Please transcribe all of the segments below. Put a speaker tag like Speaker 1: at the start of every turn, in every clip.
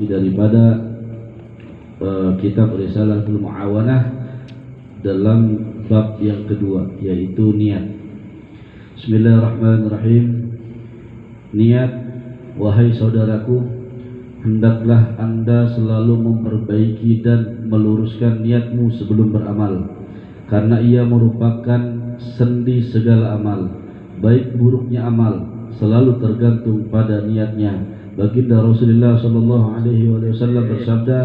Speaker 1: daripada kitab Risalatul Mu'awanah dalam bab yang kedua, yaitu niat. Bismillahirrahmanirrahim. Niat, wahai saudaraku, hendaklah Anda selalu memperbaiki dan meluruskan niatmu sebelum beramal, karena ia merupakan sendi segala amal. Baik buruknya amal selalu tergantung pada niatnya. Baginda Rasulullah sallallahu alaihi wasallam bersabda,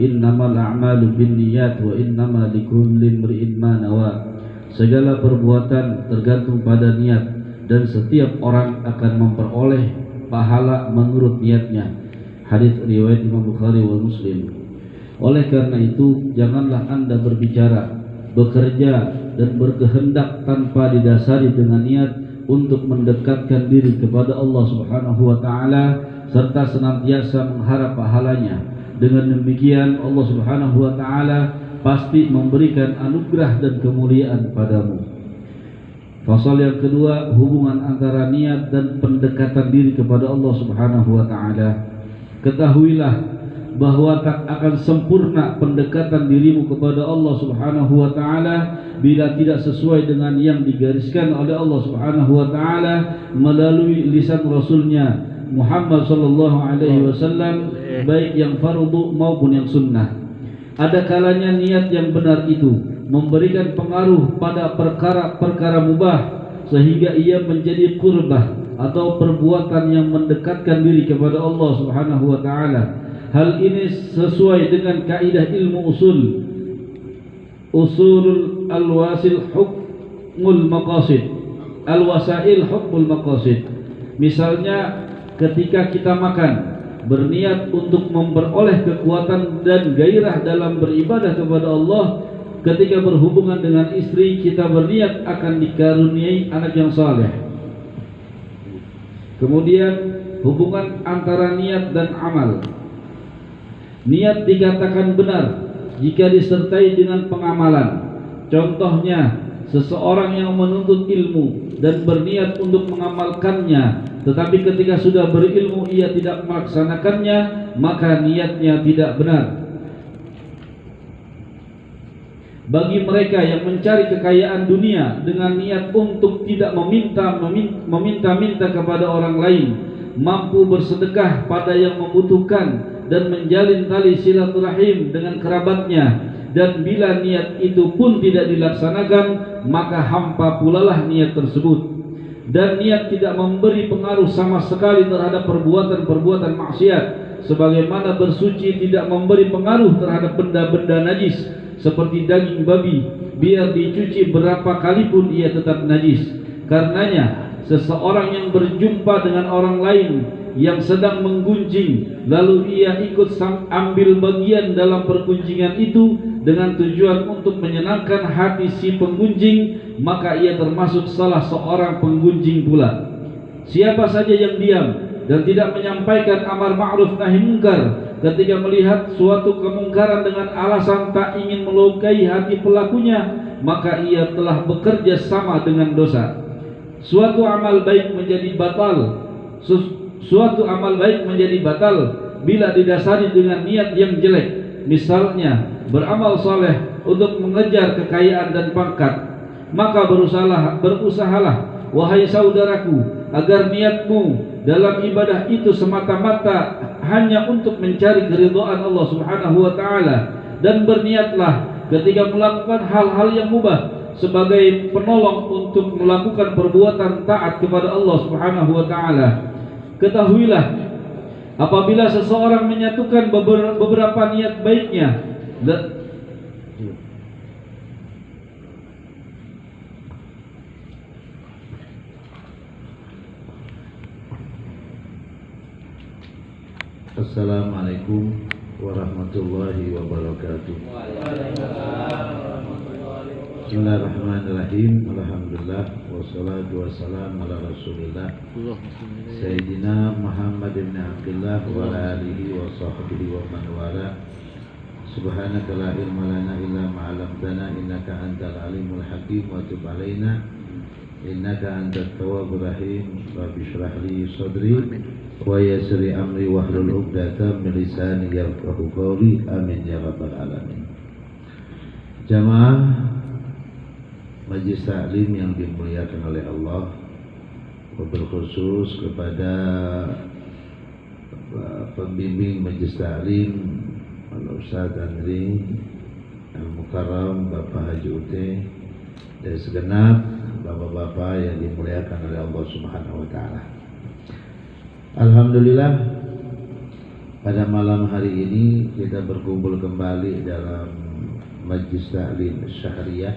Speaker 1: "Innamal a'malu binniyat wa innama likulli imri'in ma nawa." Segala perbuatan tergantung pada niat, dan setiap orang akan memperoleh pahala menurut niatnya. Hadis riwayat Imam Bukhari wal Muslim. Oleh karena itu, janganlah Anda berbicara, bekerja dan berkehendak tanpa didasari dengan niat untuk mendekatkan diri kepada Allah Subhanahu wa taala serta senantiasa mengharap pahalanya. Dengan demikian Allah Subhanahu wa taala pasti memberikan anugerah dan kemuliaan padamu. Fasal yang kedua, hubungan antara niat dan pendekatan diri kepada Allah Subhanahu wa taala. Ketahuilah bahwa tak akan sempurna pendekatan dirimu kepada Allah Subhanahu wa taala bila tidak sesuai dengan yang digariskan oleh Allah Subhanahu wa taala melalui lisan Rasulnya Muhammad sallallahu alaihi wasallam, baik yang fardu maupun yang sunnah. Ada kalanya niat yang benar itu memberikan pengaruh pada perkara-perkara mubah sehingga ia menjadi qurbah atau perbuatan yang mendekatkan diri kepada Allah Subhanahu wa taala. Hal ini sesuai dengan kaidah ilmu usulul alwasil hukmul maqasid, alwasail hukmul maqasid. Misalnya ketika kita makan, berniat untuk memperoleh kekuatan dan gairah dalam beribadah kepada Allah. Ketika berhubungan dengan istri, kita berniat akan dikaruniai anak yang saleh. Kemudian hubungan antara niat dan amal. Niat dikatakan benar jika disertai dengan pengamalan. Contohnya, seseorang yang menuntut ilmu dan berniat untuk mengamalkannya, tetapi ketika sudah berilmu ia tidak melaksanakannya, maka niatnya tidak benar. Bagi mereka yang mencari kekayaan dunia dengan niat untuk tidak meminta-minta kepada orang lain, mampu bersedekah pada yang membutuhkan dan menjalin tali silaturahim dengan kerabatnya, dan bila niat itu pun tidak dilaksanakan, maka hampa pulalah niat tersebut. Dan niat tidak memberi pengaruh sama sekali terhadap perbuatan-perbuatan maksiat, sebagaimana bersuci tidak memberi pengaruh terhadap benda-benda najis seperti daging babi, biar dicuci berapa kali pun ia tetap najis. Karenanya seseorang yang berjumpa dengan orang lain yang sedang menggunjing, lalu ia ikut ambil bagian dalam pergunjingan itu dengan tujuan untuk menyenangkan hati si penggunjing, maka ia termasuk salah seorang penggunjing pula. Siapa saja yang diam dan tidak menyampaikan amar ma'ruf nahi munkar ketika melihat suatu kemungkaran dengan alasan tak ingin melukai hati pelakunya, maka ia telah bekerja sama dengan dosa. Suatu amal baik menjadi batal bila didasari dengan niat yang jelek. Misalnya beramal saleh untuk mengejar kekayaan dan pangkat, maka berusahalah wahai saudaraku agar niatmu dalam ibadah itu semata-mata hanya untuk mencari keridhaan Allah Subhanahu wa taala, dan berniatlah ketika melakukan hal-hal yang mubah sebagai penolong untuk melakukan perbuatan taat kepada Allah Subhanahu wa taala. Ketahuilah, apabila seseorang menyatukan beberapa niat baiknya Assalamualaikum warahmatullahi wabarakatuh. Bismillahirrahmanirrahim. Alhamdulillah wassalatu wassalamu ala Rasulillah Sayyidina Muhammad ibn Abdullah wa ala alihi wa sahbihi wa man wala. Subhanaka la ilma lana illa ma 'allamtana innaka antal alimul hakim wa tub alaina innaka antat tawwabur rahim. Rabbi shrah li sadri
Speaker 2: wa yassir amri wahlul 'uqdatam min lisani yafqahu qawli. Amin ya rabbal alamin. Jamaah Majelis Taklim yang dimuliakan oleh Allah, wabil khusus kepada pembimbing Majelis Taklim Al-Ustaz Andri Al-Mukarram Bapak Haji Ute dan segenap bapak-bapak yang dimuliakan oleh Allah Subhanahu wa taala. Alhamdulillah, pada malam hari ini kita berkumpul kembali dalam Majelis Taklim Syahriyah,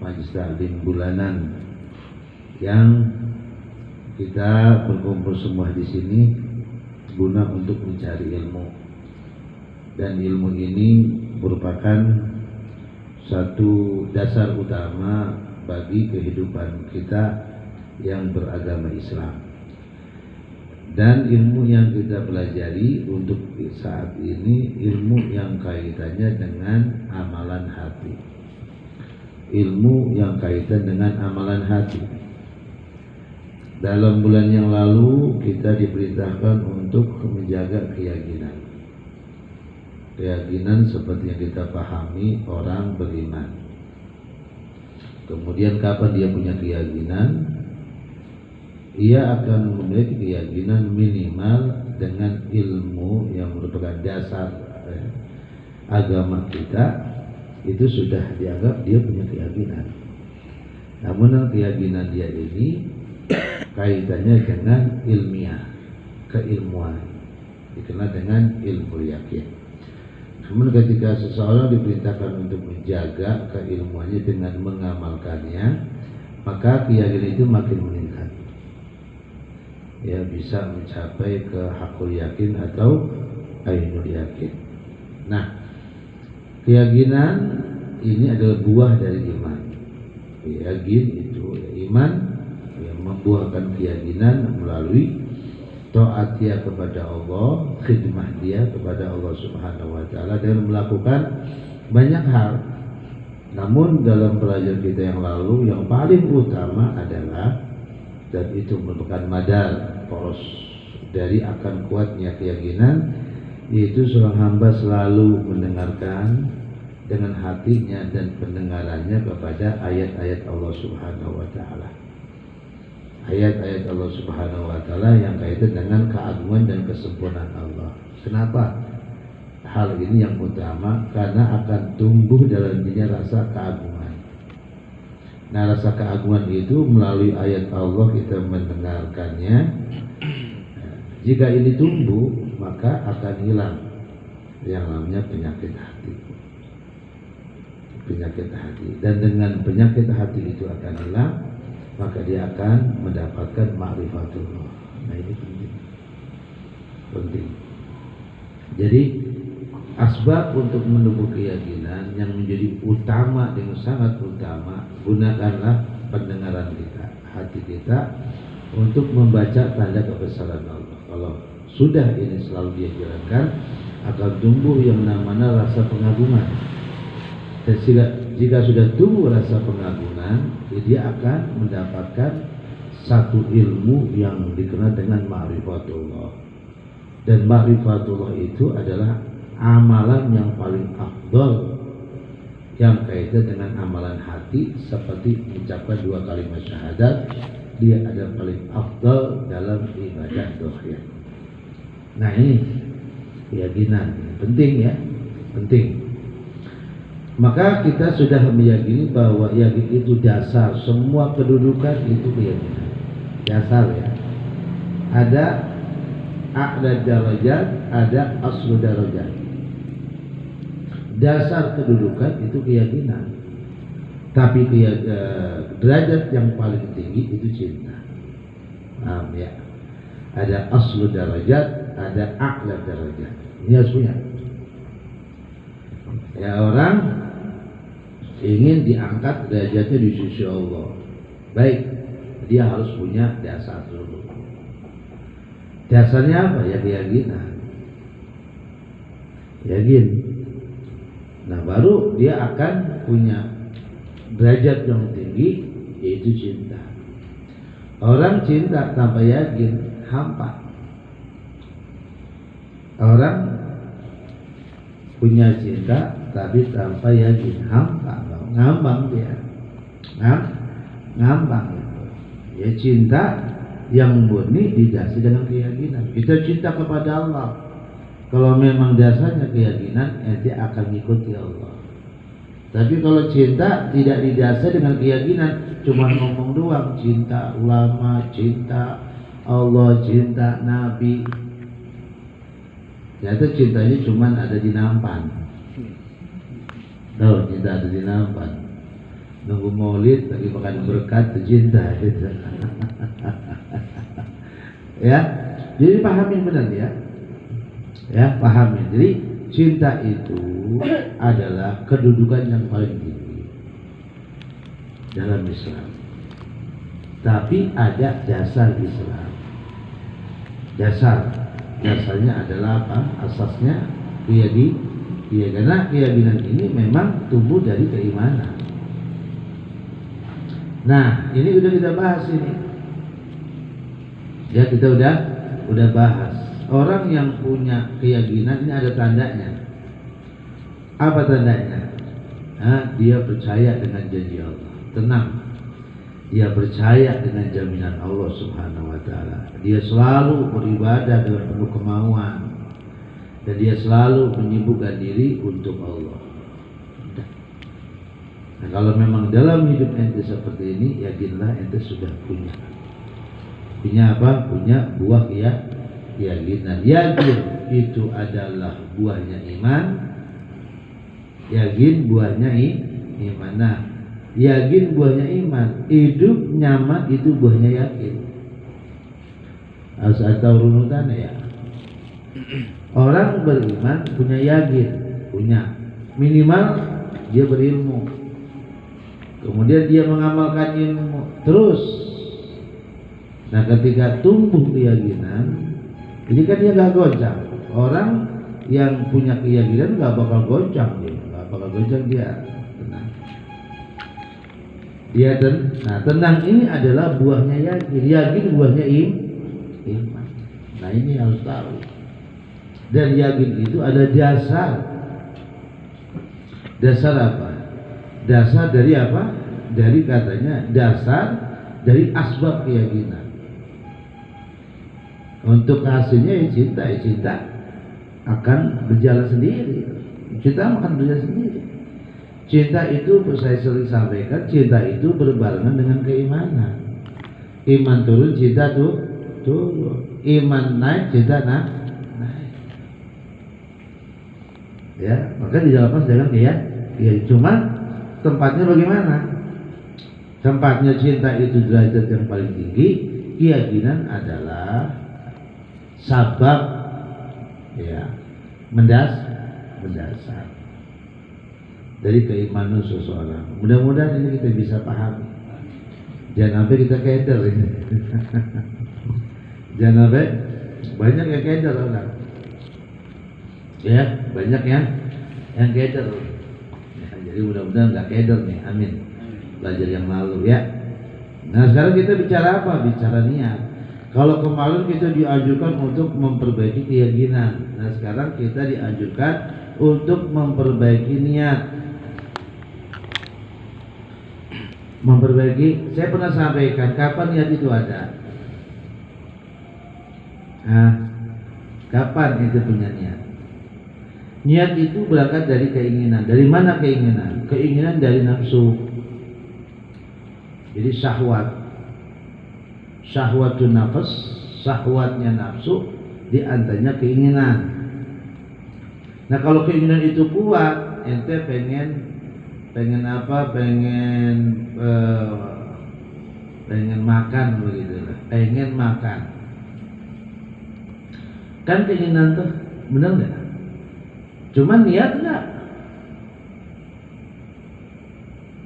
Speaker 2: Majelis Taklim bulanan, yang kita berkumpul semua di sini guna untuk mencari ilmu. Dan ilmu ini merupakan satu dasar utama bagi kehidupan kita yang beragama Islam. Dan ilmu yang kita pelajari untuk saat ini ilmu yang kaitannya dengan amalan hati. Ilmu yang kaitan dengan amalan hati. Dalam bulan yang lalu kita diperintahkan untuk menjaga keyakinan. Keyakinan seperti yang kita pahami orang beriman. Kemudian kapan dia punya keyakinan? Ia akan memiliki keyakinan minimal dengan ilmu yang merupakan dasar agama kita. Itu sudah dianggap dia punya keyakinan. Namun keyakinan dia ini kaitannya dengan ilmiah, keilmuan, dikenal dengan ilmu yakin. Namun ketika seseorang diperintahkan untuk menjaga keilmuannya dengan mengamalkannya, maka keyakinan itu makin meningkat. Ya, bisa mencapai ke hakul yakin atau ainul yakin. Nah, keyakinan ini adalah buah dari iman. Yakin itu iman yang membuahkan keyakinan melalui taat dia kepada Allah, khidmah dia kepada Allah Subhanahu wa taala, dan melakukan banyak hal. Namun dalam pelajaran kita yang lalu, yang paling utama adalah, dan itu merupakan madar poros dari akan kuatnya keyakinan, yaitu seorang hamba selalu mendengarkan dengan hatinya dan pendengarannya kepada ayat-ayat Allah Subhanahu wa taala. Ayat-ayat Allah Subhanahu wa taala yang kaitan dengan keagungan dan kesempurnaan Allah. Kenapa hal ini yang utama? Karena akan tumbuh dalam dirinya rasa keagungan. Nah, rasa keagungan itu melalui ayat Allah kita mendengarkannya. Jika ini tumbuh, maka akan hilang yang namanya penyakit hati. Penyakit hati. Dan dengan penyakit hati itu akan hilang, maka dia akan mendapatkan ma'rifatullah. Nah, ini penting. Penting. Jadi asbab untuk menumbuh keyakinan yang menjadi utama dengan sangat utama, gunakanlah pendengaran kita, hati kita, untuk membaca tanda kebesaran Allah. Kalau sudah ini selalu dia jalankan, akan tumbuh yang namanya rasa pengagungan. Dan jika sudah tumbuh rasa pengagungan, dia akan mendapatkan satu ilmu yang dikenal dengan ma'rifatullah. Dan ma'rifatullah itu adalah amalan yang paling afdal yang kaitan dengan amalan hati, seperti mengucapkan 2 kalimat syahadat. Dia adalah paling afdal dalam ibadah dohir. Nah, ini keyakinan penting ya, penting. Maka kita sudah meyakini bahwa yakin itu dasar semua kedudukan, itu keyakinan dasar ya. Ada a'la darajat, ada aslu darajat. Dasar kedudukan itu keyakinan. Tapi derajat yang paling tinggi itu cinta. Paham ya? Ada aslu darajat, ada a'la darajat. Ini harus punya. Ya, orang ingin diangkat derajatnya di sisi Allah. Baik, dia harus punya dasar dulu. Dasarnya apa? Ya keyakinan. Yakin. Nah, baru dia akan punya derajat yang tinggi, yaitu cinta. Orang cinta tanpa yakin hampa. Orang punya cinta tapi tanpa yakin, ngambang dia, ngambang. Ya cinta yang murni didasari dengan keyakinan. Kita cinta kepada Allah. Kalau memang dasarnya keyakinan, ente akan mengikuti Allah. Tapi kalau cinta tidak didasari dengan keyakinan, cuma ngomong doang, cinta ulama, cinta Allah, cinta Nabi. Ternyata cinta ini cuma ada di nampan. Tahu cinta ada di nampan. Nunggu maulid lagi makan berkat cinta gitu. Ya, jadi pahamin benar ya. Ya, pahamin. Jadi cinta itu adalah kedudukan yang paling tinggi dalam Islam. Tapi ada dasar Islam. Dasarnya adalah apa? Asasnya karena keyakinan ini memang tumbuh dari keimanan. Nah, ini udah kita bahas ini. Ya, kita udah bahas. Orang yang punya keyakinan ini ada tandanya. Apa tandanya? Dia percaya dengan janji Allah. Tenang. Dia percaya dengan jaminan Allah Subhanahu wa taala. Dia selalu beribadah dengan penuh kemauan. Dan dia selalu menyibukkan diri untuk Allah. Nah, kalau memang dalam hidup ente seperti ini, yakinlah ente sudah punya apa? Punya buah keyakinan. Yakin itu adalah buahnya iman. Yakin buahnya iman. Nah, yakin buahnya iman. Hidup nyaman itu buahnya yakin. Harus tahu runutannya ya. Orang beriman punya yakin, punya minimal dia berilmu. Kemudian dia mengamalkan ilmu terus. Nah, ketika tumbuh keyakinan, ini kan dia gak goncang. Orang yang punya keyakinan gak bakal goncang dia, tenang. Tenang ini adalah buahnya yakin buahnya iman. Nah, ini harus tahu. Dan yakin itu ada dasar. Dasar apa? Dasar dari apa? Dari katanya dasar dari asbab keyakinan. Untuk hasilnya cinta akan berjalan sendiri. Cinta akan berjalan sendiri. Cinta itu saya sering sampaikan, cinta itu berbarengan dengan keimanan. Iman turun, cinta turun. Iman naik, cinta naik. Ya, maka dilepas dengan cuma tempatnya bagaimana? Tempatnya cinta itu derajat yang paling tinggi, keyakinan adalah sabab mendasar dari keimanan seseorang. Mudah-mudahan ini kita bisa paham. Jangan sampai kita keder ini. Jangan sampai banyak yang keder orang. Ya, banyak yang keder. Ya, jadi mudah-mudahan nggak keder nih, amin. Belajar yang lalu ya. Nah, sekarang kita bicara apa? Bicara niat. Kalau kemarin kita dianjurkan untuk memperbaiki keyakinan. Nah, sekarang kita dianjurkan untuk memperbaiki niat. Memperbaiki, saya pernah sampaikan kapan niat itu ada. Nah, kapan itu punya niat? Niat itu berangkat dari keinginan. Dari mana keinginan? Keinginan dari nafsu. Jadi syahwatun nafas, syahwatnya nafsu, diantaranya keinginan. Nah, kalau keinginan itu kuat, ente pengen apa? Pengen makan begitu lah. Pengen makan. Kan keinginan tuh, benar nggak? Cuman niat enggak?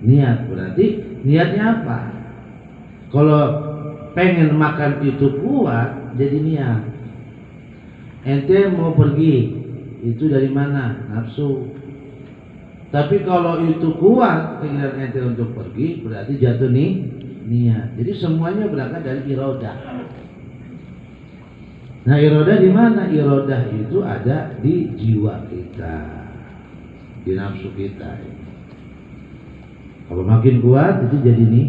Speaker 2: Niat berarti niatnya apa? Kalau pengen makan itu kuat, jadi niat. Ente mau pergi, itu dari mana? Nafsu. Tapi kalau itu kuat keinginan ente untuk pergi, berarti jatuh niat. Jadi semuanya berangkat dari iradah. Nah, irodah di mana? Irodah itu ada di jiwa kita, di nafsu kita. Kalau makin kuat itu jadi nih.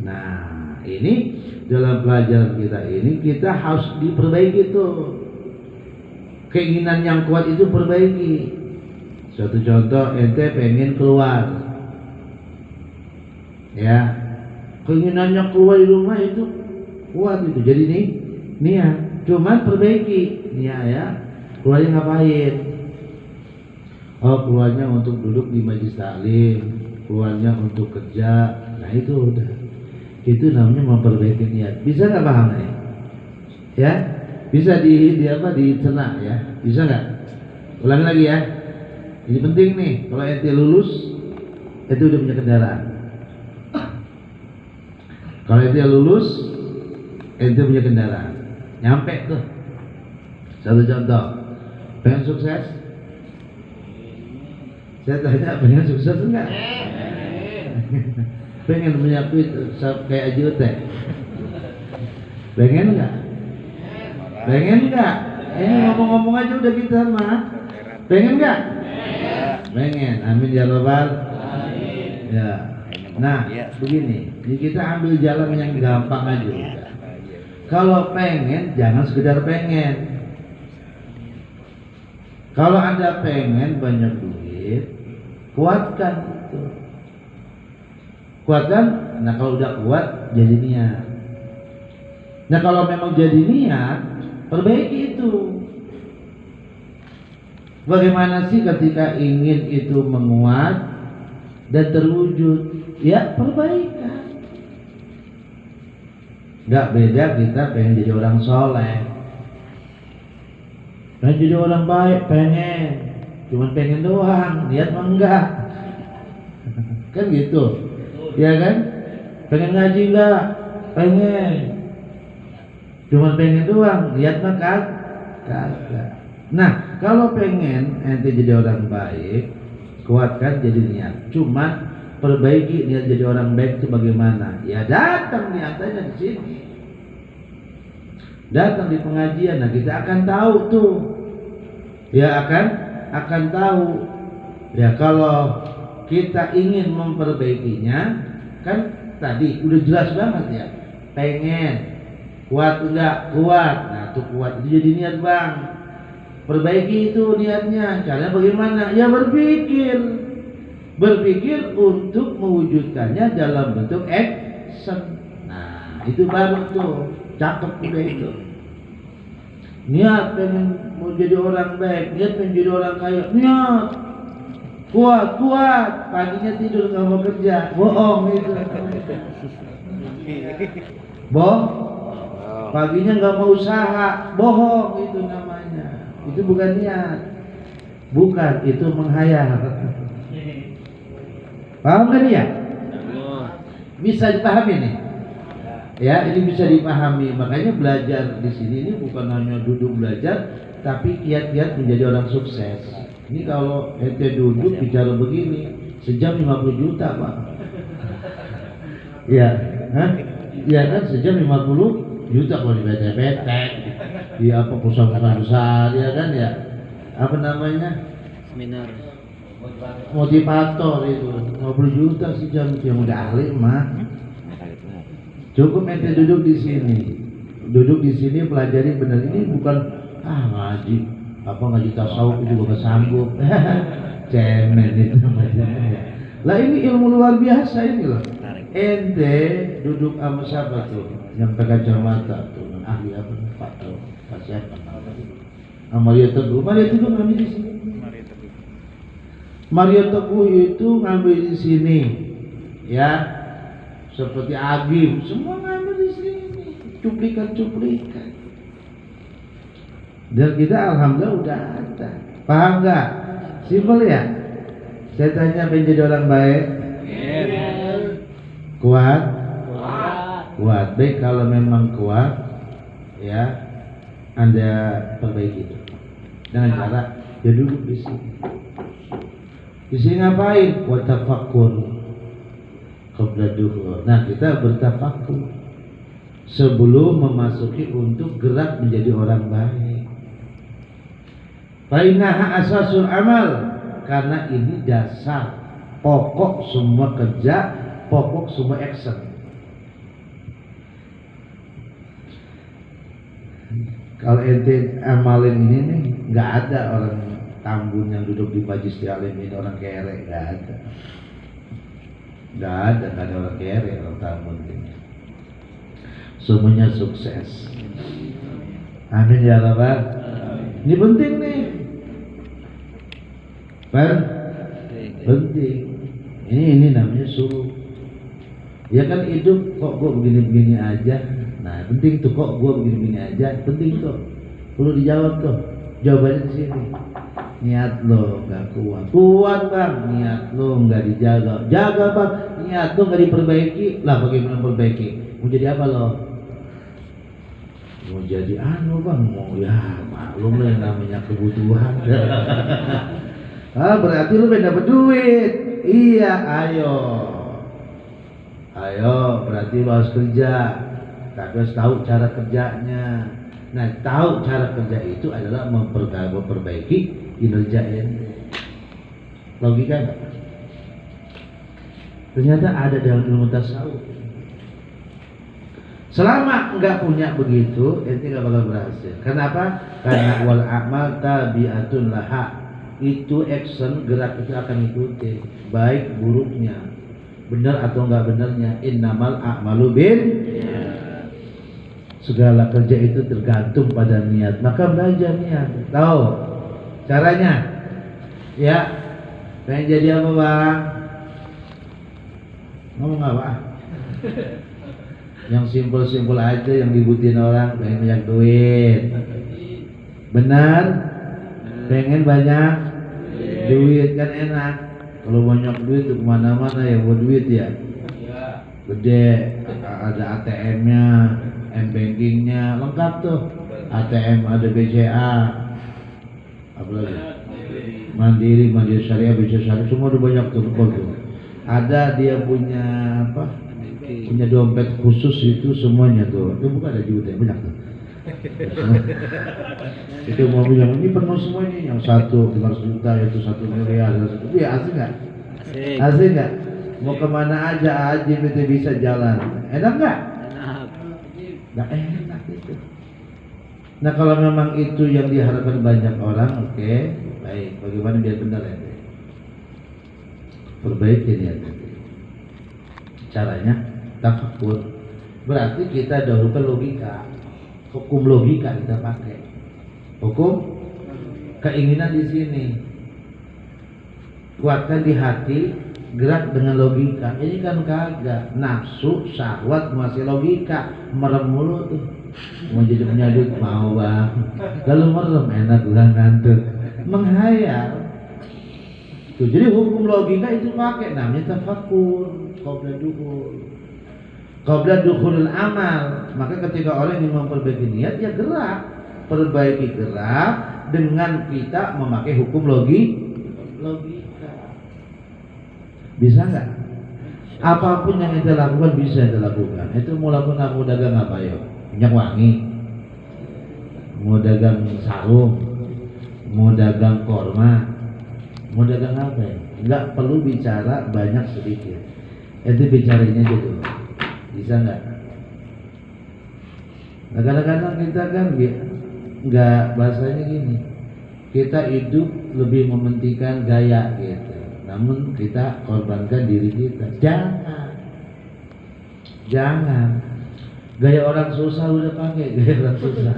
Speaker 2: Nah, ini dalam pelajaran kita ini kita harus diperbaiki tuh. Keinginan yang kuat itu perbaiki. Suatu contoh, ente pengen keluar, ya, keinginannya keluar di rumah itu kuat itu. Jadi nih, niat. Cuman perbaiki niat ya. Keluarnya ngapain? Oh, keluarnya untuk duduk di majelis taklim, keluarnya untuk kerja. Nah itu udah. Itu namanya memperbaiki niat. Bisa nggak paham nih? Ya, bisa dicerna ya. Bisa nggak? Ulangi lagi ya. Ini penting nih. Kalau ente lulus, itu udah punya kendaraan. Kalau ente lulus, ente punya kendaraan. Nyampe tuh. Satu contoh. Pengen sukses? Saya tanya, pengen sukses enggak? Pengen punya duit kayak Haji Uteh? Pengen enggak? Pengen enggak? Ini ngomong-ngomong aja udah kita mah. Pengen enggak? Pengen. Amin ya rabbal alamin. Ya. Nah, begini. Jadi kita ambil jalan yang gampang aja udah. Kalau pengen, jangan sekedar pengen. Kalau Anda pengen banyak duit, kuatkan itu. Kuatkan. Nah, kalau udah kuat, jadi niat. Nah, kalau memang jadi niat, perbaiki itu. Bagaimana sih ketika ingin itu menguat dan terwujud? Ya, perbaikan. Gak beda kita pengen jadi orang soleh, pengen jadi orang baik, cuman pengen doang, niat mah enggak. Kan gitu, ya kan? Pengen ngaji enggak? Pengen, cuman pengen doang, niat mah kagak. Nah, kalau pengen ente jadi orang baik, kuatkan jadi niat. Cuman perbaiki niat jadi orang baik itu bagaimana? Ya datang niatannya di sini. Datang di pengajian, nah kita akan tahu tuh. Ya akan tahu. Ya kalau kita ingin memperbaikinya, kan tadi udah jelas banget ya. Pengen, kuat enggak? Kuat. Nah, tuh kuat itu jadi niat, Bang. Perbaiki itu niatnya. Caranya bagaimana? Ya berpikir untuk mewujudkannya dalam bentuk action. Nah, itu baru tuh cakep udah itu. Niat pengen mau jadi orang baik, niat pengen jadi orang kaya, niat kuat. Paginya tidur nggak mau kerja, bohong itu. Bohong. Paginya nggak mau usaha, bohong itu namanya. Itu bukan niat, bukan, itu menghayal. Paham kan ya? Bisa dipahami nih? Ya, ini bisa dipahami. Makanya belajar di sini ini bukan hanya duduk belajar, tapi kiat-kiat menjadi orang sukses. Ini kalau ente duduk bicara begini, sejam 50 juta, Pak. Ya, ya kan sejam 50 juta kalau di PT. Di apa perusahaan besar, ya kan ya? Apa namanya?
Speaker 3: Seminar.
Speaker 2: Motivator itu 50 juta sejam, yang udah ahli mah. Cukup ente duduk di sini pelajari benar. Ini bukan ngaji tasawuf juga nggak sanggup. Cemen itu namanya. Lah ini ilmu luar biasa ini loh. Ente duduk sama siapa tuh? Yang pakai kacamata tuh, ahli apa? Pak siapa? Mario Teguh ngambil di sini. Mario Teguh itu ngambil di sini, ya. Seperti Agim, semua ngambil di sini, cuplikan. Dan kita alhamdulillah udah ada. Paham nggak? Simpel ya. Saya tanya, pengen jadi orang baik? Kuat. Baik, kalau memang kuat, ya Anda perbaiki itu dengan cara ya duduk di sini. Di sini ngapain? Wa tafakkur qabla dukhul. Nah, kita bertafakur sebelum memasuki untuk gerak menjadi orang baik. Fa innaha asasul amal, karena ini dasar pokok semua kerja, pokok semua action. Kalau ente amalin ini nih, nggak ada orang Tambun yang duduk di Majlis Alim ini orang kere, nggak ada. Nggak ada orang kere, orang Tambun ini. Semuanya sukses. Amin ya Rabbal. Ini penting nih. Penting. Ini namanya suruh. Ya kan hidup kok gua begini-begini aja. Nah, penting tuh kok gua begini-begini aja. Penting tuh. Perlu dijawab tuh. Jawabannya di sini. Niat lo gak kuat bang, niat lo gak dijaga, jaga bang, niat lo gak diperbaiki, lah bagaimana perbaiki? Mau jadi apa lo? Mau jadi bang, mau ya maklum lah yang namanya kebutuhan. Berarti lo pengen dapet duit. Iya, ayo berarti lo harus kerja, tapi harus tahu cara kerjanya. Nah, tahu cara kerja itu adalah memperbaiki kinerja ini. Logika enggak? Ternyata ada dalam ilmu tasawuf. Selama enggak punya begitu, ente enggak bakal berhasil. Kenapa? Karena wal amal tabi'atun laha. Itu action, gerak itu akan ikuti, baik buruknya, benar atau enggak benarnya. Innamal a'malu bin. Segala kerja itu tergantung pada niat. Maka belajar niat. Tahu caranya? Ya. Pengen jadi apa bang? Ngomong apa? Yang simpel-simpel aja, yang dibutuhin orang. Pengen banyak duit. Benar? Pengen banyak duit kan enak. Kalau banyak duit tuh kemana-mana ya buat duit ya. Gede, ada ATM-nya, M-bankingnya lengkap tuh. ATM ada BCA, apa lagi? Mandiri Syariah, BCA Syariah, semua udah banyak tuh tuh. Ada dia punya apa? Punya dompet khusus itu semuanya tuh. Itu bukan ada duit ya, banyak tuh. Itu mau bilang ini penuh semua ini, yang satu 500 juta, itu 1 miliar, itu ya asik nggak? Asik nggak? Mau kemana aja itu bisa jalan. Enak nggak? Nggak enak itu. Nah kalau memang itu yang diharapkan banyak orang, oke, baik. Bagaimana biar benar ya? Perbaiki niat. Caranya tafakkur. Berarti kita dahulukan logika, hukum logika kita pakai. Hukum keinginan di sini. Kuatkan di hati, gerak dengan logika. Ini kan kagak, nafsu, syahwat masih logika, merem mulu tuh. Mau jadi punya duit mau bang, lalu merem enak ulang ngantuk, menghayal. Tuh, jadi hukum logika itu pakai, namanya tafakkur, qabla dukhulul amal. Maka ketika orang ingin memperbaiki niat, ya gerak, perbaiki gerak dengan kita memakai hukum logika. Bisa nggak? Apapun yang kita lakukan bisa kita lakukan. Itu mau lakukan, mau dagang apa ya? Minyak wangi, mau dagang sarung, mau dagang korma, mau dagang apa ya? Nggak perlu bicara banyak sedikit. Itu bicaranya dulu. Bisa nggak? Nah kadang-kadang kita kan nggak, bahasanya gini. Kita hidup lebih mementingkan gaya gitu. Namun kita korbankan diri kita. Jangan. Gaya orang susah udah pakai gaya orang susah.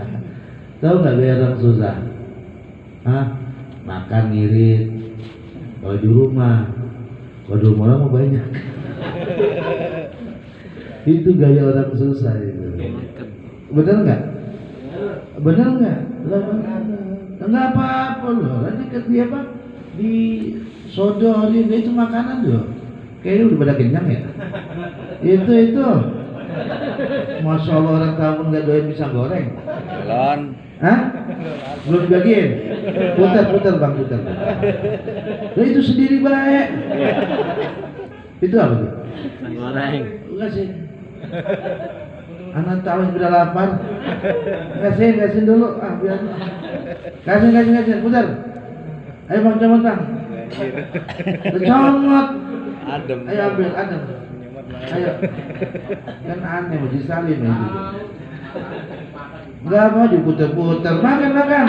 Speaker 2: Tahu nggak gaya orang susah? Makan ngirit. Kalau di rumah orang mau banyak. Itu gaya orang susah itu. Benar nggak? Benar nggak? Nggak apa-apa loh. Nanti dia apa? Di sodorin itu makanan loh. Kayaknya udah pada kenyang ya. Itu. Masya Allah orang kampung nggak doyan pisang goreng.
Speaker 3: Belum.
Speaker 2: Belum dibagiin. Putar bang. Nah, itu sendiri baik. Itu apa tuh?
Speaker 3: Pisang goreng.
Speaker 2: Enggak sih. anak tahu sudah lapar. Kasihin dulu, biar. Kasihin, putar. Ayo bang, comot bang. Comot.
Speaker 3: Adem.
Speaker 2: Ayo ambil, adem. Ayo. Kan aneh, mau disalin ya gitu. Enggak mau diputar-putar, makan.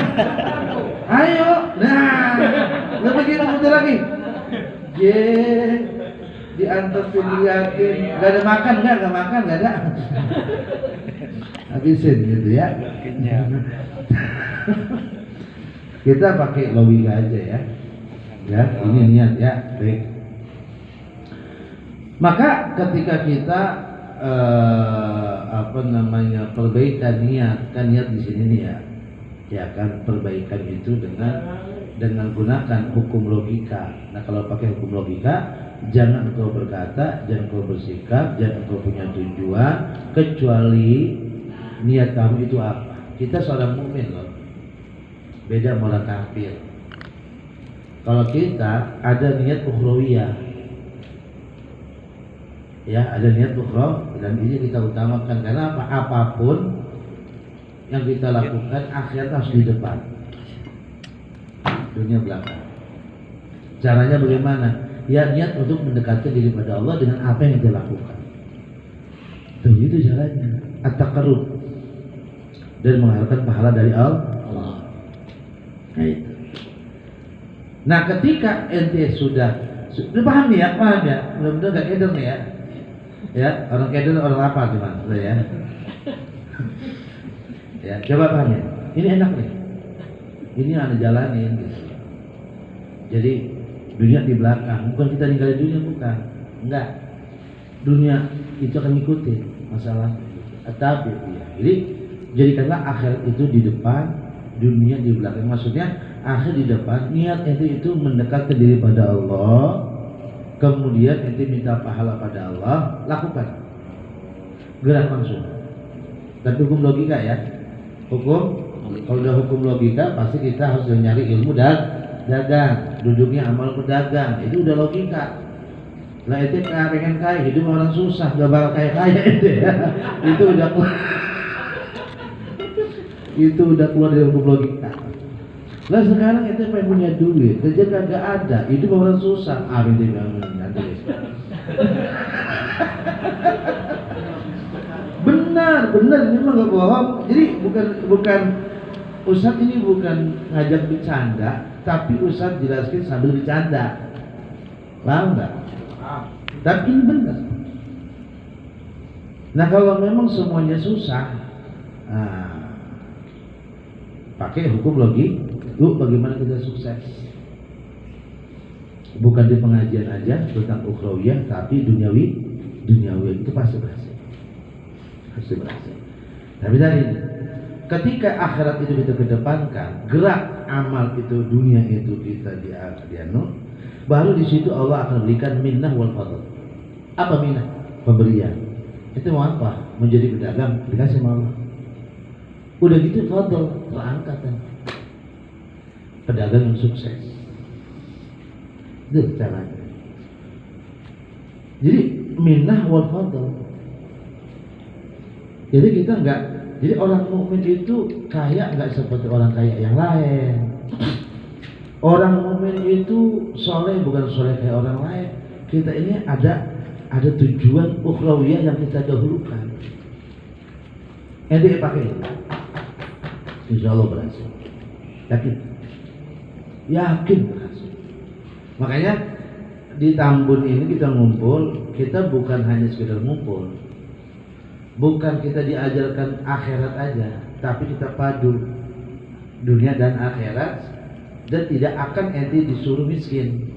Speaker 2: Ayo, nah, lebih gitu putar lagi. Diantar diliatin, nggak ada makan, nggak ada. Habisin gitu ya. Kita pakai logika aja ya. Ya, ini niat ya, baik. Maka ketika kita perbaikan niat, kan niat di sini nih ya kan perbaikan itu dengan gunakan hukum logika. Nah kalau pakai hukum logika, jangan engkau berkata, jangan engkau bersikap, jangan engkau punya tujuan kecuali niat kamu itu apa. Kita seorang mukmin loh, beda sama orang kafir. Kalau kita ada niat ukhrawiyah, ya ada niat ukhraw, dan ini kita utamakan karena apa? Apapun yang kita lakukan akhirat harus di depan, dunia belakang. Caranya bagaimana? Ya niat untuk mendekatkan diri pada Allah dengan apa yang kita lakukan. Tuh itu caranya. At-taqarrub, dan mengharapkan pahala dari Allah. Nah itu. Nah ketika ente sudah paham ya, mudah-mudahan gak keder nih ya. Ya orang keder orang lapar gimana? Ya. Ya coba paham ya. Ini enak nih. Ini anda jalanin gitu. Jadi dunia di belakang, bukan kita ninggalin dunia, bukan. Enggak. Dunia itu akan ngikutin masalah. Tapi ya. Jadi jadikanlah akhirat itu di depan, dunia di belakang. Maksudnya akhir di depan, niat ente itu mendekatkan diri pada Allah. Kemudian ente minta pahala pada Allah, lakukan. Gerak langsung. Tapi hukum logika ya. Kalau udah hukum logika pasti kita harus nyari ilmu dagang, duduknya amal pedagang, itu udah logika. Lah itu pengen kaya, hidup orang susah, gak bakal kaya itu ya. Itu udah keluar dari hukum logika. Lah sekarang itu pengen punya duit, kerja kagak ada, hidup orang susah. Ini nanti. Benar, ini mah gak bohong. Jadi bukan Ustadz ini bukan ngajak bercanda, tapi Ustadz jelaskan sambil bercanda. Paham nggak? Tapi ini benar. Nah kalau memang semuanya susah, pakai hukum logik. Yuk bagaimana kita sukses? Bukan di pengajian aja tentang ukhrawiyah, tapi duniawi itu pasti berhasil. Tapi tadi ketika akhirat itu kita kedepankan, gerak amal itu dunia itu kita dianu, baru di situ Allah akan berikan minnah wal fadl. Apa minnah? Pemberian. Itu mau apa? Menjadi pedagang dikasih sama Allah. Udah gitu fadl terangkat kan. Pedagang yang sukses. Itu caranya. Jadi minnah wal fadl. Jadi kita jadi orang mukmin itu kaya nggak seperti orang kaya yang lain. Orang mukmin itu soleh bukan soleh kayak orang lain. Kita ini ada tujuan ukhrawiyah yang kita dahulukan. Ente pakai itu. Insya Allah berhasil. Yakin berhasil. Makanya di Tambun ini kita ngumpul, kita bukan hanya sekedar ngumpul. Bukan kita diajarkan akhirat aja, tapi kita padu dunia dan akhirat, dan tidak akan ente disuruh miskin,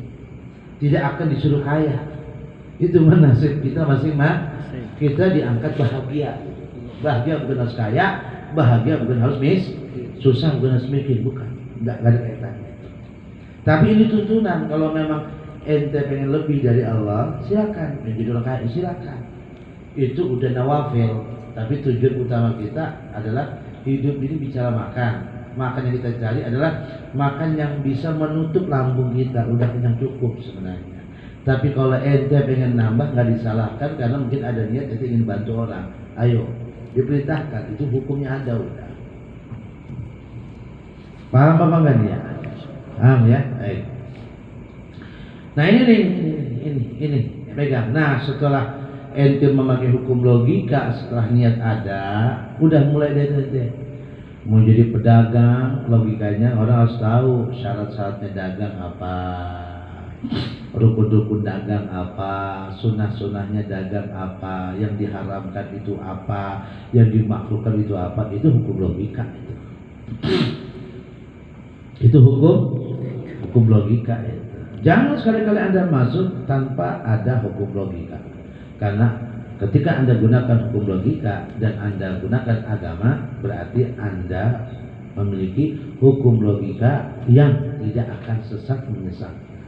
Speaker 2: tidak akan disuruh kaya. Itu nasib kita masing-masing. Kita diangkat bahagia. Bahagia bukan harus kaya, bahagia bukan harus susah bukan harus miskin, bukan. Enggak ada kaitannya. Tapi ini tuntunan. Kalau memang ente pengen lebih dari Allah, silakan. Menjadi orang kaya, silakan. Itu udah nawafil, tapi tujuan utama kita adalah hidup ini bicara makan. Makan yang kita cari adalah makan yang bisa menutup lambung kita, udah kenyang cukup sebenarnya. Tapi kalau ente pengen nambah nggak disalahkan, karena mungkin ada niat ente ingin bantu orang. Ayo, diperintahkan, itu hukumnya ada udah. Paham apa enggak nih ya? Paham ya? Baik. Nah ini pegang. Nah setelah ente memakai hukum logika, setelah niat ada, udah mulai dari mau jadi pedagang, logikanya orang harus tahu syarat-syaratnya dagang apa, rukun-rukun dagang apa, sunnah-sunnahnya dagang apa, yang diharamkan itu apa, yang dimakruhkan itu apa. Itu hukum logika itu. Itu hukum logika itu. Jangan sekali-kali Anda masuk tanpa ada hukum logika. Karena ketika Anda gunakan hukum logika dan Anda gunakan agama, berarti Anda memiliki hukum logika yang tidak akan sesat menyesatkan.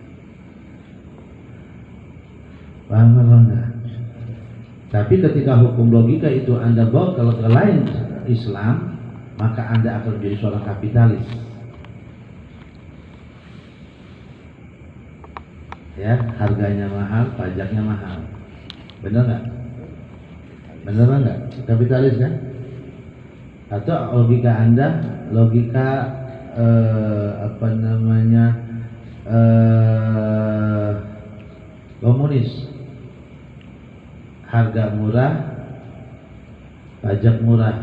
Speaker 2: Paham apa enggak? Tapi ketika hukum logika itu Anda bawa ke lain Islam, maka Anda akan menjadi seorang kapitalis. Ya, harganya mahal, pajaknya mahal. Benar nggak? Benar nggak? Kapitalis kan? Atau logika Anda, logika komunis, harga murah, pajak murah.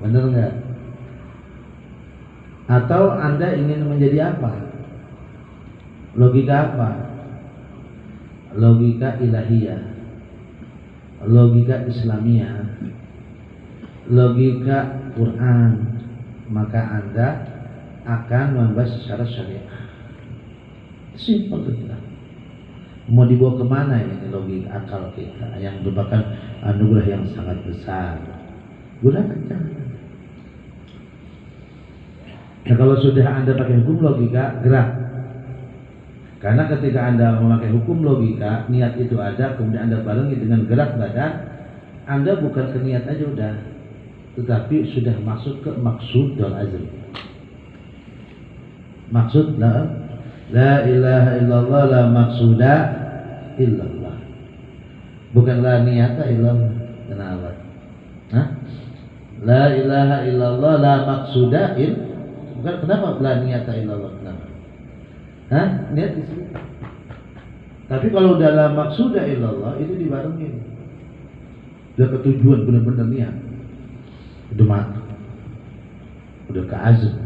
Speaker 2: Benar nggak? Atau Anda ingin menjadi apa? Logika apa? Logika ilahiyah, logika Islamiyah, logika Quran. Maka Anda akan membahas secara syariah. Simpel kita. Mau dibawa kemana ini logika akal kita yang merupakan anugerah yang sangat besar? Gunakan jangan. Nah, kalau sudah Anda pakai hukum logika, gerak. Karena ketika Anda memakai hukum logika, niat itu ada, kemudian Anda barengi dengan gerak badan, Anda bukan ke niat aja udah, tetapi sudah masuk ke maksud dan azam. Maksud la ilaha illallah la maksuda illallah. Bukan la niyata illallah. Kenapa? Hah? La ilaha illallah la maksuda il. Bukan, kenapa la niyata illallah? Kenapa? Hah? Niat di sini. Tapi kalau dalam maksud illallah itu dibarengin. Udah ketujuan benar-benar niat. Udah mati. Udah ke azam.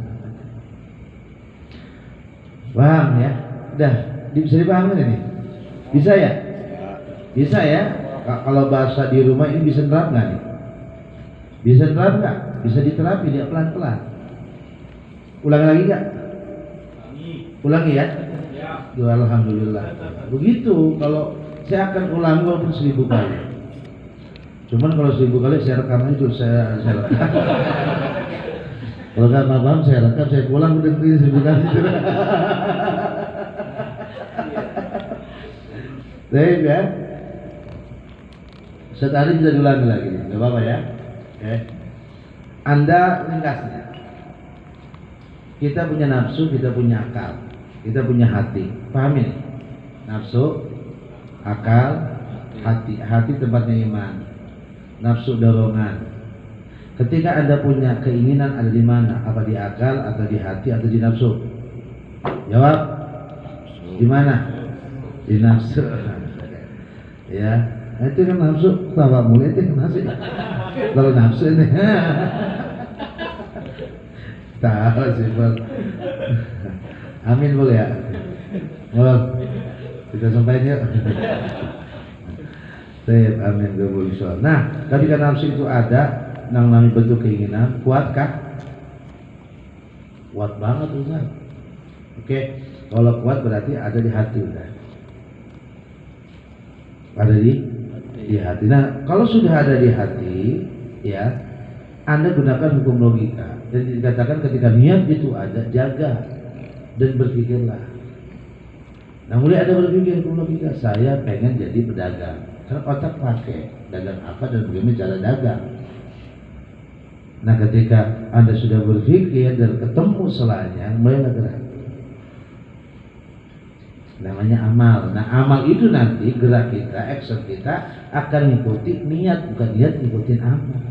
Speaker 2: Paham ya? Udah, bisa dipahami ini? Bisa ya? Bisa ya? Kalau bahasa di rumah ini bisa nerap nggak nih? Bisa nerap nggak? Bisa diterapi dia pelan-pelan. Ulangi lagi nggak? Ulangi ya? Ya. Alhamdulillah. Begitu. Kalau saya akan ulangi walaupun 1000 kali. Cuman kalau 1000 kali saya rekam itu saya rekam. Kalau nggak paham saya rekam, saya pulang udah 1000 kali. Baik ya. Setahun bisa diulangi lagi, nggak apa-apa ya. Oke. Anda ringkasnya. Kita punya nafsu, kita punya akal. Kita punya hati, paham ini? Nafsu, akal, hati. Hati tempatnya iman. Nafsu dorongan. Ketika Anda punya keinginan ada di mana? Apa di akal atau di hati atau di nafsu? Jawab. Di mana? Di nafsu. Ya, itu kan nafsu. Tawa mulai itu nafsu. Kalau nafsu ini. Tahu sih, amin boleh ya? Boleh. Kita sampaikan yuk. Baik, amin boleh soal. Nah, ketika nafsu itu ada, namanya bentuk keinginan, kuatkah? Kuat banget Ustaz. Oke, kalau kuat berarti ada di hati udah. Ada di hati. Nah, kalau sudah ada di hati, ya, Anda gunakan hukum logika. Dan dikatakan ketika niat itu ada, jaga dan berpikirlah. Nah, mulai ada berpikir logika, saya pengen jadi pedagang. Karena otak pakai dagang apa dan bagaimana cara dagang. Nah, ketika Anda sudah berpikir dan ketemu selanya, mulai gerak. namanya amal. Nah, amal itu nanti gerak kita, action kita akan mengikuti niat, bukan niat ngikutin amal.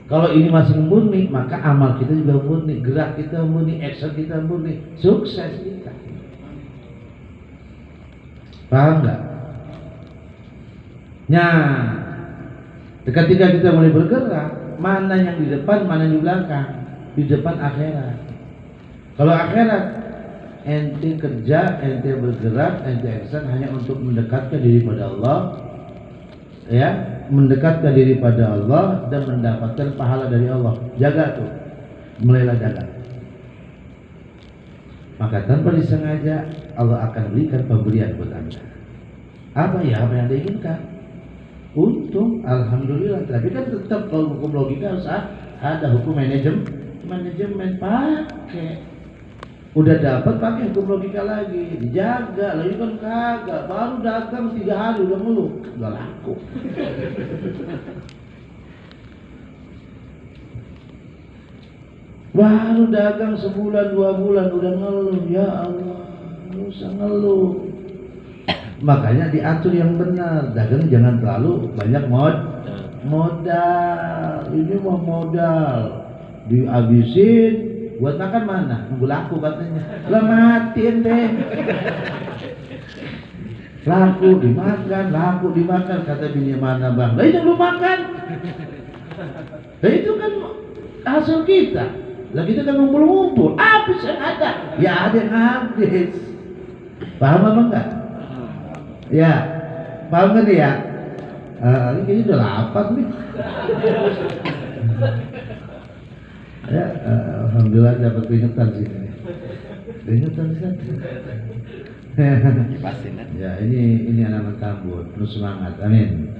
Speaker 2: Kalau ini masih murni, maka amal kita juga murni, gerak kita murni, action kita murni, sukses kita. Paham nggak? Nah, ketika kita mulai bergerak, mana yang di depan, mana yang di belakang? Di depan akhirat. Kalau akhirat, ente kerja, ente bergerak, ente action hanya untuk mendekatkan diri pada Allah, ya, mendekatkan diri pada Allah dan mendapatkan pahala dari Allah. Jaga tuh, mulailah jaga. Maka tanpa disengaja Allah akan berikan pemberian buat anda. Apa ya? Apa yang anda inginkan? Untung, alhamdulillah. Tapi kan tetap kalau hukum logika harus ada hukum manajemen pakai. Udah dapat pakai hukum logika lagi, dijaga. Lagi kan kagak, baru dagang 3 hari udah ngeluh, udah laku. Baru dagang sebulan 2 bulan udah ngeluh, ya Allah, nggak usah ngeluh. Makanya diatur yang benar, dagang jangan terlalu banyak modal. Ini mah modal dihabisin buat makan mana? Nunggu laku katanya. Lah matiin deh. Laku dimakan kata bini mana bang? Lah itu belum makan. Lah itu kan hasil kita. Lah kita kan ngumpul-ngumpul, habis yang ada. Ya ada yang habis. Paham apa enggak? Ya, paham kan ya? Ini kayaknya udah lapar nih. Ya, alhamdulillah dapat peringatan sini. Peringatan sih. Ya, ini anak-anak Tambun, penuh semangat. Amin.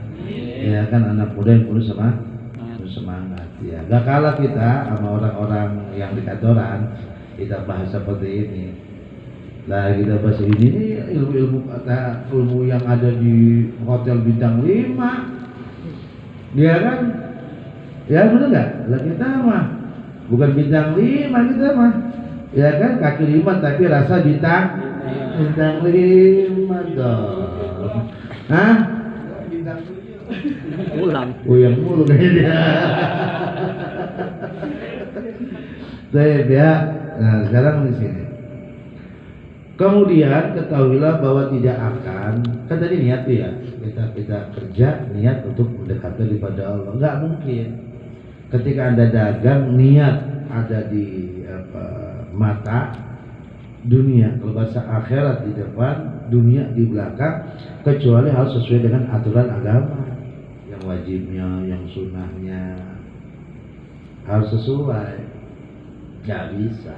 Speaker 2: Ya kan anak muda yang penuh semangat. Ya, gak kalah kita sama orang-orang yang di kantoran. Kita bahas seperti ini. Nah, kita bahas ini ilmu yang ada di hotel bintang 5. Dia kan, ya benar nggak? Lah kita mah bukan bintang 5 kita mah, ya kan kaki 5 tapi rasa bintang 5 dong. Hah? Bintang ulang. Uyang mulu kayaknya. Ya. Nah, sekarang di sini. Kemudian ketahuilah bahwa tidak akan, kan tadi niat tuh ya, kita kerja niat untuk mendekatkan kepada Allah. Enggak mungkin. Ketika Anda dagang niat ada di mata dunia, kalau bahasa akhirat di depan, dunia di belakang, kecuali harus sesuai dengan aturan agama, yang wajibnya, yang sunnahnya harus sesuai. Nggak bisa,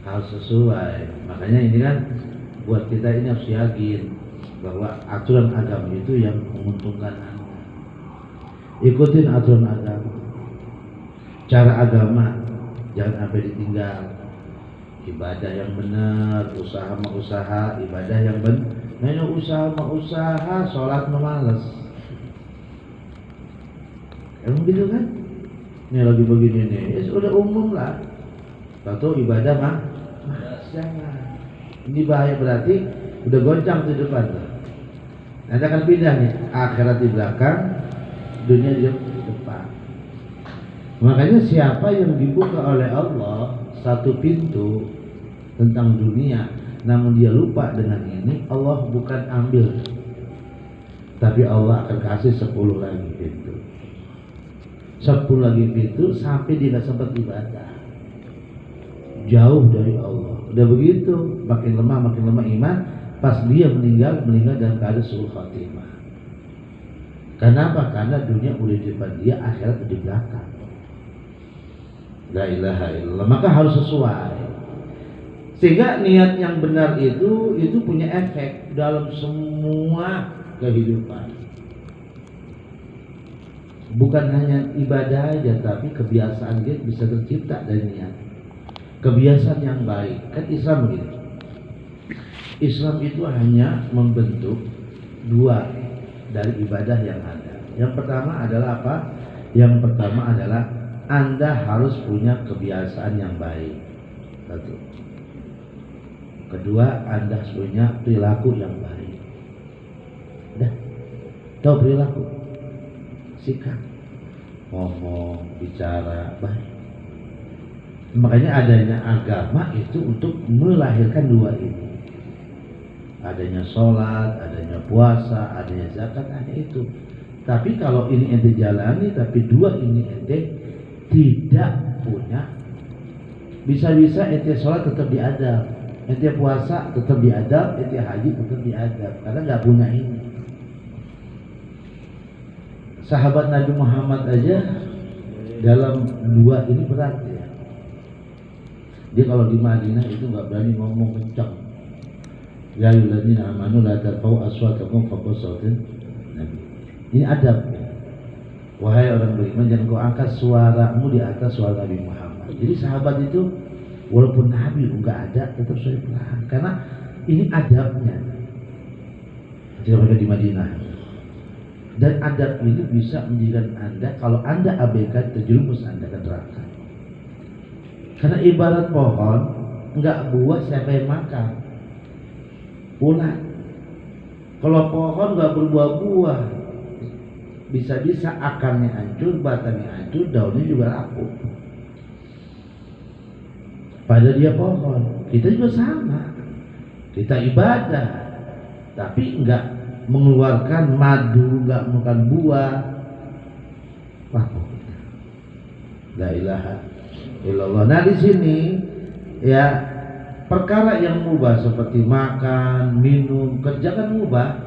Speaker 2: harus sesuai. Makanya ini kan buat kita ini harus yakin bahwa aturan agama itu yang menguntungkan Anda. Ikutin aturan agama, cara agama, jangan sampai ditinggal. Ibadah yang benar, usaha sama usaha, ibadah yang benar. Nah, usaha sama usaha, sholat males. Emang gitu kan? Ini lagi begini nih, ya sudah umum lah. Tahu ibadah mah jangan. Ini bahaya, berarti udah goncang di depan tuh. Nanti akan pindah nih, akhirat di belakang, dunia di depan. Makanya siapa yang dibuka oleh Allah satu pintu tentang dunia, namun dia lupa dengan ini, Allah bukan ambil, tapi Allah akan kasih 10 lagi pintu. 10 lagi pintu sampai dia nggak sempat ibadah, jauh dari Allah. Udah begitu makin lemah iman, pas dia meninggal dalam keadaan suul khatimah. Kenapa? Karena dunia udah di depan dia, akhirat di belakang. La ilaha illallah. Maka harus sesuai, sehingga niat yang benar itu punya efek dalam semua kehidupan. Bukan hanya ibadah aja, tapi kebiasaan dia bisa tercipta dari niat. Kebiasaan yang baik. Kan Islam begitu. Islam itu hanya membentuk 2 dari ibadah yang ada. Yang pertama adalah apa? Yang pertama adalah Anda harus punya kebiasaan yang baik. Satu. Kedua, Anda punya perilaku yang baik. Udah, tahu perilaku, sikap, ngomong, bicara baik. Makanya adanya agama itu untuk melahirkan dua ini. Adanya sholat, adanya puasa, adanya zakat, hanya itu. Tapi kalau ini ente jalani, tapi dua ini ente tidak punya, bisa-bisa ente sholat tetap diadab, ente puasa tetap diadab, ente haji tetap diadab, karena nggak punya ini. Sahabat Nabi Muhammad aja dalam dua ini berat ya. Dia kalau di Madinah itu nggak berani ngomong kencang. Ya ayyuhalladzina amanu la tarfa'u aswatakum fawqa sautin Nabi. Ini adab ya. Wahai orang beriman, jangan kau angkat suaramu di atas suara Nabi Muhammad. Jadi sahabat itu walaupun Nabi enggak ada, tetap suara perlahan. Karena ini adabnya. Ketika mereka di Madinah. Dan adab ini bisa menjadikan Anda, kalau Anda abaikan, terjerumus Anda ke neraka. Karena ibarat pohon, enggak buah siapa yang makan? Ulat. Kalau pohon enggak berbuah-buah, bisa-bisa akarnya hancur, batangnya hancur, daunnya juga rapuh. Padahal dia pohon, kita juga sama. Kita ibadah, tapi enggak mengeluarkan madu, enggak makan buah, rapuh. La ilaha illallah. Nah di sini ya, perkara yang mubah seperti makan, minum, kerjakan mubah.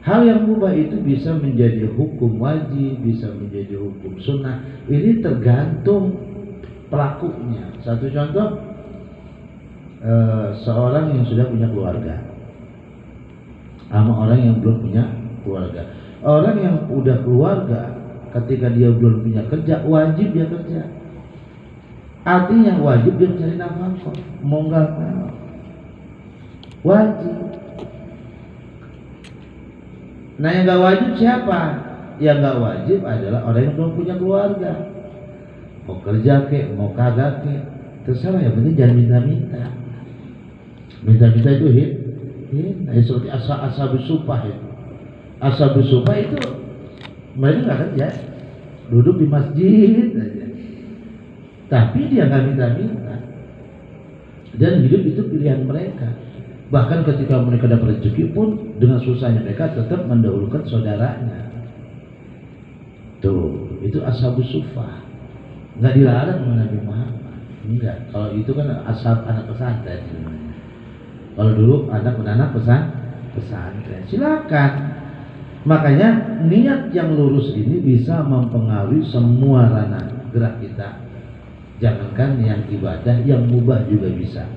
Speaker 2: Hal yang mubah itu bisa menjadi hukum wajib, bisa menjadi hukum sunnah. Ini tergantung pelakunya. Satu contoh, seorang yang sudah punya keluarga sama orang yang belum punya keluarga. Orang yang udah keluarga, ketika dia belum punya kerja, wajib dia kerja. Artinya wajib dia mencari nafkah, mau nggak mau wajib. Nah yang nggak wajib siapa? Yang nggak wajib adalah orang yang belum punya keluarga. Mau kerja kek, mau kagak kek, terserah, yang penting jangan minta-minta. Minta-minta itu hina. Seperti ashabus sufah itu. Ashabus sufah itu mereka nggak kerja, duduk di masjid aja. Tapi dia nggak minta-minta. Dan hidup itu pilihan mereka. Bahkan ketika mereka dapat rezeki pun, dengan susahnya mereka tetap mendahulukan saudaranya. Tuh, itu ashabus sufah. Nggak dilarang oleh Nabi Muhammad. Enggak. Kalau itu kan ashab anak pesantren. Kalau dulu anak pesantren, silakan. Makanya niat yang lurus ini bisa mempengaruhi semua ranah gerak kita. Jangankan yang ibadah, yang mubah juga bisa.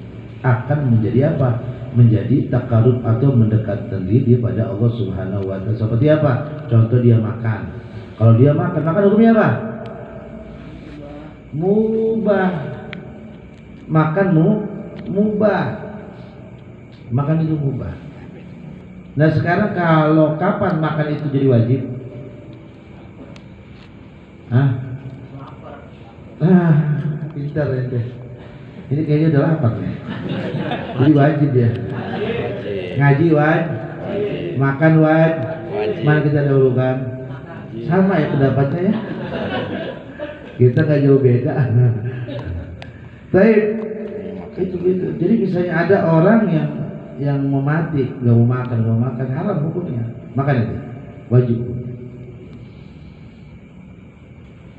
Speaker 2: Akan menjadi apa? Menjadi takarub atau mendekatkan diri pada Allah Subhanahu wa Ta'ala. Seperti apa? Contoh dia makan. Kalau dia makan hukumnya apa? Mubah. Makan mubah. Makan itu mubah. Nah sekarang kalau kapan makan itu jadi wajib? Pintar ya. Ini kayaknya udah lapar nih. Jadi wajib ya. Ngaji wajib, makan wajib. Mana kita dahulukan? Sama ya pendapatnya ya. Kita nggak jauh beda. Tapi itu gitu. Jadi misalnya ada orang yang mau mati, nggak mau makan, haram hukumnya. Makan itu wajib.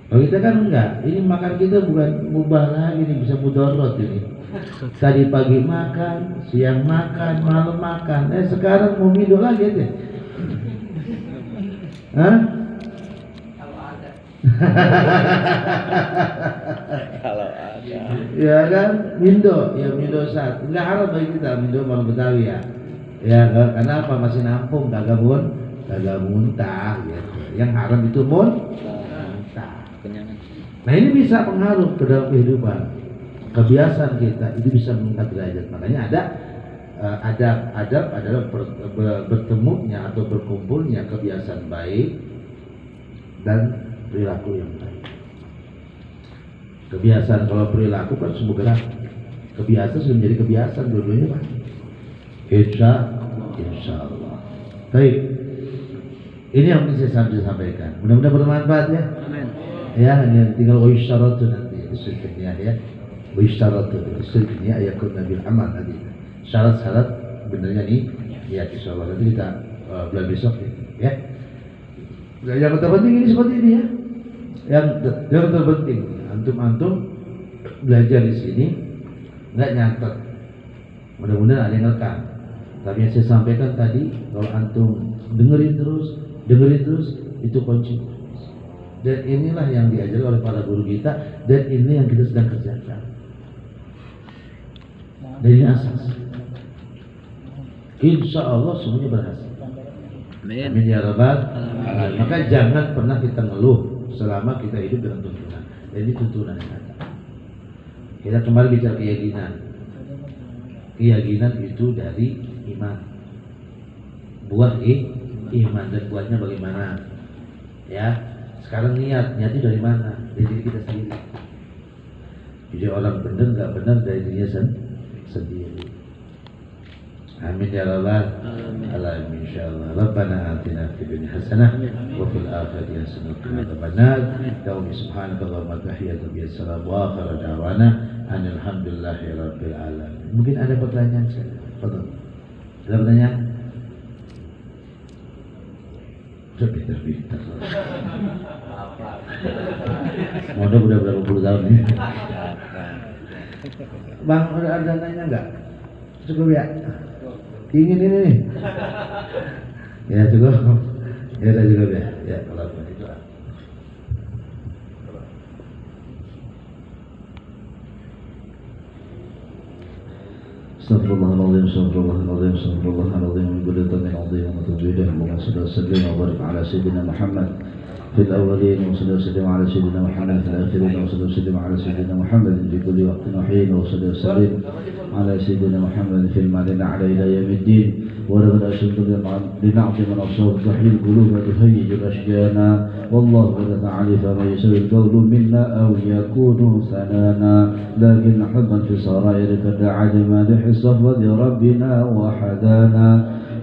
Speaker 2: Kalau kita kan enggak, ini makan kita bukan mubah lagi, ini bisa mudarat ini. Tadi pagi makan, siang makan, malam makan. Sekarang mau minum lagi aja. Hah?
Speaker 3: Kalau ada.
Speaker 2: Ya kan, mindo saat. Enggak haram bagi kita mindo malam Betawi ya. Ya, karena apa? Masih nampung, kagak muntah gitu. Yang haram itu muntah. Nah ini bisa pengaruh ke dalam kehidupan, kebiasaan kita itu bisa meningkat derajat. Makanya ada adab adalah bertemunya atau berkumpulnya kebiasaan baik dan perilaku yang baik. Kebiasaan kalau perilaku kan semua gerak. kebiasaan sudah menjadi kebiasaan dua-duanya Pak. Insya Allah. Baik. Ini yang ingin saya sampaikan. Mudah-mudahan bermanfaat ya.
Speaker 3: Amin.
Speaker 2: Ya, hanya tinggal waisharatu nanti istrinya ya. Waisharatu istrinya ayakun nabil amal nanti. Syarat-syarat benernya nih. Ya, insyaallah nanti kita bulan besok ya. Yang terpenting ini seperti ini ya. Yang terpenting antum belajar di sini nggak nyatet. Mudah-mudahan ada yang rekam. Tapi yang saya sampaikan tadi, kalau antum dengerin terus itu kunci. Dan inilah yang diajar oleh para guru kita, dan ini yang kita sedang kerjakan. Dan ini asas. Insya Allah semuanya berhasil. Amin ya rabbal alamin. Maka jangan pernah kita ngeluh selama kita hidup dengan tuntunan. Dan ini tuntunan yang ada. Kita kembali bicara keyakinan. Keyakinan itu dari iman. Buah iman, dan buahnya bagaimana? Ya, sekarang niatnya dari mana? Dari diri kita sendiri. Jadi orang benar nggak benar dari dirinya sendiri. Amin ya rabbal alamin insyaallah. Rabbana atina fid dunya hasanah wa fil akhirati hasanah wa qina adzabannar. Subhanakallahumma wa bihamdika assalamu wa akhiru da'wana alhamdulillahi rabbil alamin. Mungkin ada pertanyaan saya. Fadhil. Ada pertanyaan? Pintar. Mondok udah berapa puluh tahun nih? Bang, ada nanya nggak? Cukup ya? Ingin ini nih? Ya cukup. Ya udah cukup ya. Ya kalau begitu.
Speaker 1: Astagfirullahaladzim, astagfirullahaladzim, astagfirullahaladzim. Min kulli dhanbin 'azim wa tawbidah. Allahumma shalli wa sallim wa barik ala sayyidina Muhammad في الأولين وصلى وسلم على سيدنا محمد في الآخرين وصلى وسلم على سيدنا محمد في كل وقت وحين وصلى وسلم على سيدنا محمد في المعلن على إلى يوم الدين. ولقد أشهد لنعظم الأبصار تحيي القلوب تهيج الأشجانا والله لا تعرف ما يسوي القول منا أو يكون ثنانا لكن حبا في سرائر قد عدم لحصة ربنا وحدانا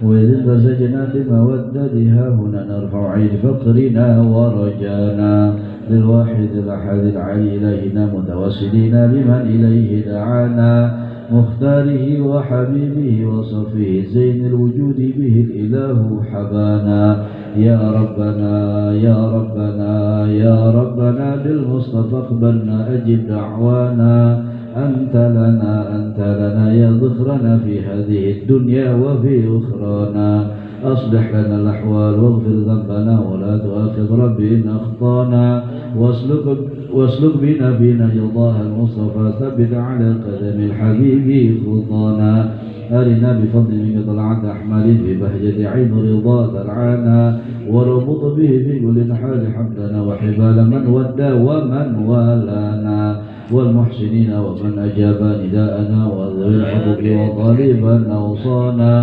Speaker 1: وإذ فزجنا بمودتها هنا نرفع عين فقرنا ورجانا للواحد الأحد العلي إلينا متوسلين بمن إليه دعانا مختاره وحبيبه وصفيه زين الوجود به الإله حبانا يا ربنا يا ربنا يا ربنا بالمصطفى اقبلنا أجب دعوانا أنت لنا يا ذخرنا في هذه الدنيا وفي أخرانا أصلح لنا الأحوال واغفر ذنبنا ولا تؤاخذ ربي إن أخطانا واسلك بنا في نهج الله المصطفى ثبت على قدم الحبيب خطانا أرنا بفضل منك طلعت أحمال في بهجة عين رضا ترعانا وربط به في كل حال حمدنا وحبال من ودى ومن والانا والمحسنين ومن أجاب نداءنا وذوي الحقوق وطالبا أوصانا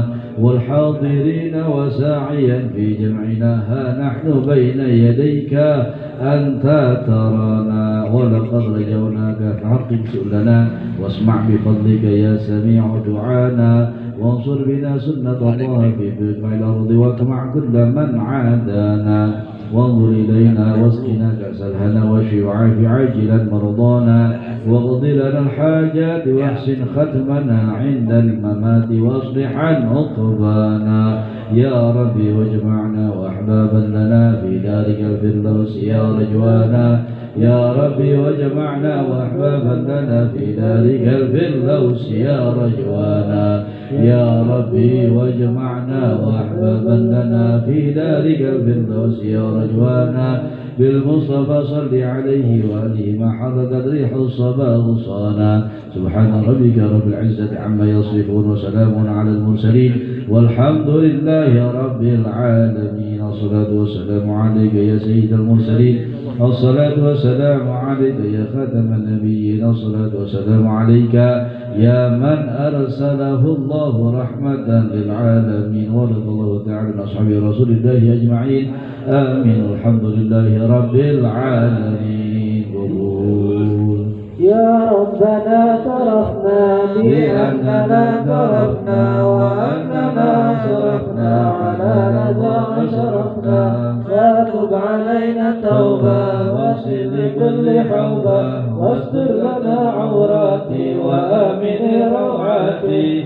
Speaker 1: والحاضرين وساعيا في جمعنا ها نحن بين يديك أنت ترانا ولقد رجوناك فحقق سؤلنا واسمع بفضلك يا سميع دعانا وانصر بنا سنة الله في بقاع الأرض واقمع كل من عادانا وانظر إلينا واسقنا كأس الهنا واشف وعاف عاجلا مرضانا واقض لنا الحاجات واحسن ختمنا عند الممات واصلح عقبانا يا ربي واجمعنا وأحبابا لنا في دارك الفردوس يا رجوانا يا ربي وجمعنا وأحبابا لنا في دارك الفردوس يا رجوانا يا ربي واجمعنا وأحبابا لنا في دارك الفردوس يا رجوانا بالمصطفى صل عليه وآله ما حضرت ريح الصبا غصانا سبحان ربك رب العزة عما يصفون وسلام على المرسلين والحمد لله رب العالمين. الصلاة والسلام عليك يا سيد المرسلين الصلاة والسلام عليك يا خاتم النبيين الصلاة والسلام عليك يا من أرسله الله رحمة للعالمين ورضي الله تعالى عن أصحاب رسول الله أجمعين آمين الحمد لله رب العالمين. يا ربنا تركنا
Speaker 4: بأننا اعترفنا وأننا صرفنا على لظى أشرفنا فتب علينا التوبة واغفر لكل حوبة واستر لنا عوراتي وآمن روعاتي